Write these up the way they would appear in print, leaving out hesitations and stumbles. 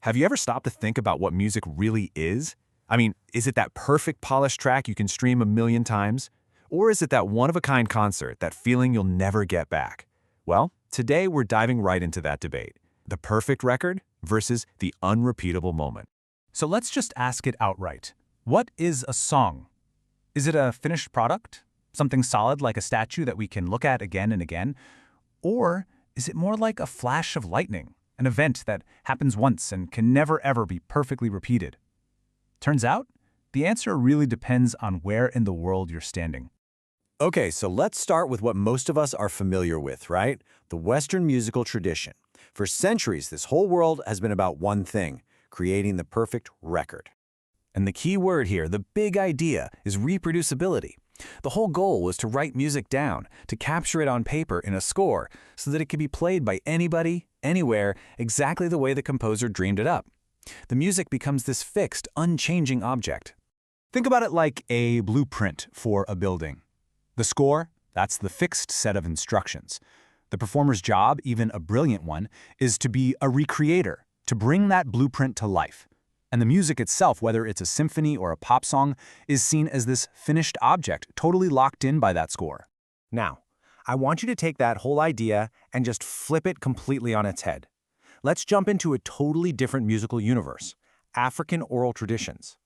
Have you ever stopped to think about what music really is? I mean, is it that perfect polished track you can stream a million times? Or is it that one-of-a-kind concert, that feeling you'll never get back? Well, today we're diving right into that debate. The perfect record versus the unrepeatable moment. So let's just ask it outright. What is a song? Is it a finished product? Something solid like a statue that we can look at again and again? Or is it more like a flash of lightning, an event that happens once and can never ever be perfectly repeated? Turns out, the answer really depends on where in the world you're standing. Okay, so let's start with what most of us are familiar with, right? The Western musical tradition. For centuries, this whole world has been about one thing: creating the perfect record. And the key word here, the big idea, is reproducibility. The whole goal was to write music down, to capture it on paper in a score, so that it could be played by anybody, anywhere, exactly the way the composer dreamed it up. The music becomes this fixed, unchanging object. Think about it like a blueprint for a building. The score, that's the fixed set of instructions. The performer's job, even a brilliant one, is to be a recreator, to bring that blueprint to life. And the music itself, whether it's a symphony or a pop song, is seen as this finished object, totally locked in by that score. Now, I want you to take that whole idea and just flip it completely on its head. Let's jump into a totally different musical universe, African oral traditions.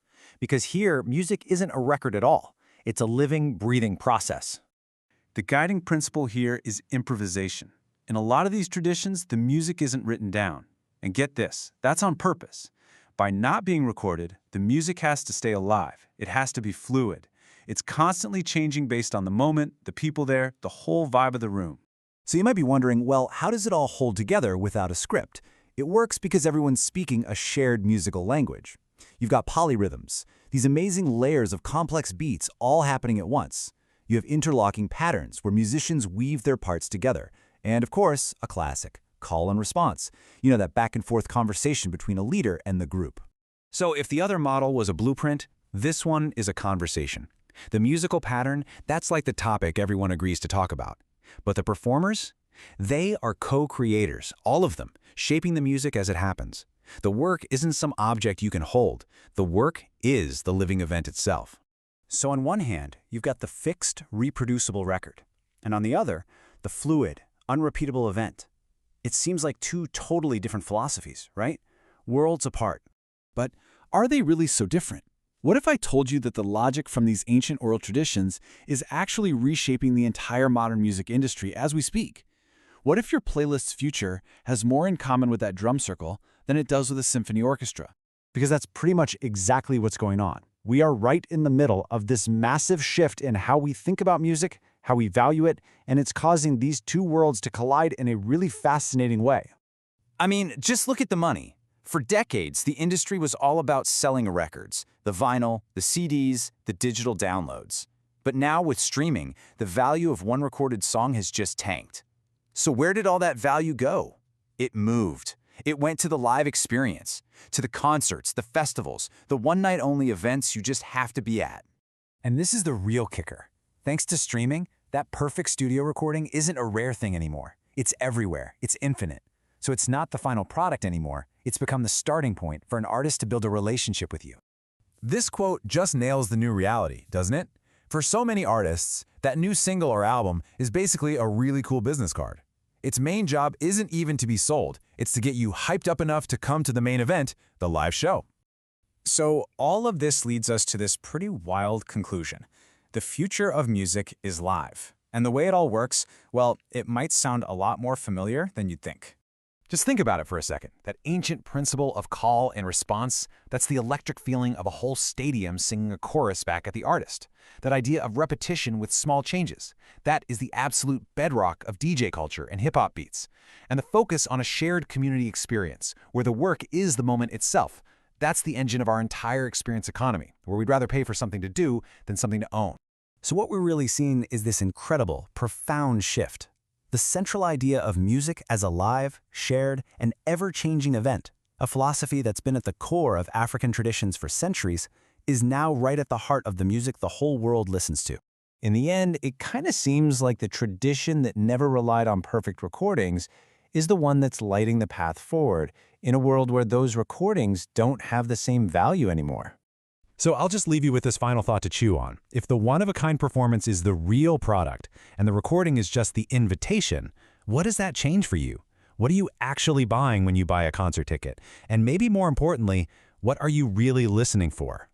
Because here, music isn't a record at all. It's a living, breathing process. The guiding principle here is improvisation. In a lot of these traditions, the music isn't written down. And get this, that's on purpose. By not being recorded, the music has to stay alive. It has to be fluid. It's constantly changing based on the moment, the people there, the whole vibe of the room. So you might be wondering, well, how does it all hold together without a script? It works because everyone's speaking a shared musical language. You've got polyrhythms, these amazing layers of complex beats all happening at once. You have interlocking patterns where musicians weave their parts together. And of course, a classic, call and response. You know, that back and forth conversation between a leader and the group. So if the other model was a blueprint, this one is a conversation. The musical pattern, that's like the topic everyone agrees to talk about. But the performers? They are co-creators, all of them, shaping the music as it happens. The work isn't some object you can hold. The work is the living event itself. So on one hand, you've got the fixed, reproducible record. And on the other, the fluid, unrepeatable event. It seems like two totally different philosophies, right? Worlds apart. But are they really so different? What if I told you that the logic from these ancient oral traditions is actually reshaping the entire modern music industry as we speak? What if your playlist's future has more in common with that drum circle than it does with a symphony orchestra? Because that's pretty much exactly what's going on. We are right in the middle of this massive shift in how we think about music, how we value it, and it's causing these two worlds to collide in a really fascinating way. I mean, just look at the money. For decades, the industry was all about selling records, the vinyl, the CDs, the digital downloads. But now with streaming, the value of one recorded song has just tanked. So where did all that value go? It moved. It went to the live experience, to the concerts, the festivals, the one-night-only events you just have to be at. And this is the real kicker. Thanks to streaming, that perfect studio recording isn't a rare thing anymore. It's everywhere. It's infinite. So it's not the final product anymore. It's become the starting point for an artist to build a relationship with you. This quote just nails the new reality, doesn't it? For so many artists, that new single or album is basically a really cool business card. Its main job isn't even to be sold. It's to get you hyped up enough to come to the main event, the live show. So all of this leads us to this pretty wild conclusion. The future of music is live. And the way it all works, well, it might sound a lot more familiar than you'd think. Just think about it for a second. That ancient principle of call and response, that's the electric feeling of a whole stadium singing a chorus back at the artist. That idea of repetition with small changes. That is the absolute bedrock of DJ culture and hip-hop beats. And the focus on a shared community experience, where the work is the moment itself. That's the engine of our entire experience economy, where we'd rather pay for something to do than something to own. So what we're really seeing is this incredible, profound shift. The central idea of music as a live, shared, and ever-changing event, a philosophy that's been at the core of African traditions for centuries, is now right at the heart of the music the whole world listens to. In the end, it kind of seems like the tradition that never relied on perfect recordings is the one that's lighting the path forward in a world where those recordings don't have the same value anymore. So I'll just leave you with this final thought to chew on. If the one-of-a-kind performance is the real product and the recording is just the invitation, what does that change for you? What are you actually buying when you buy a concert ticket? And maybe more importantly, what are you really listening for?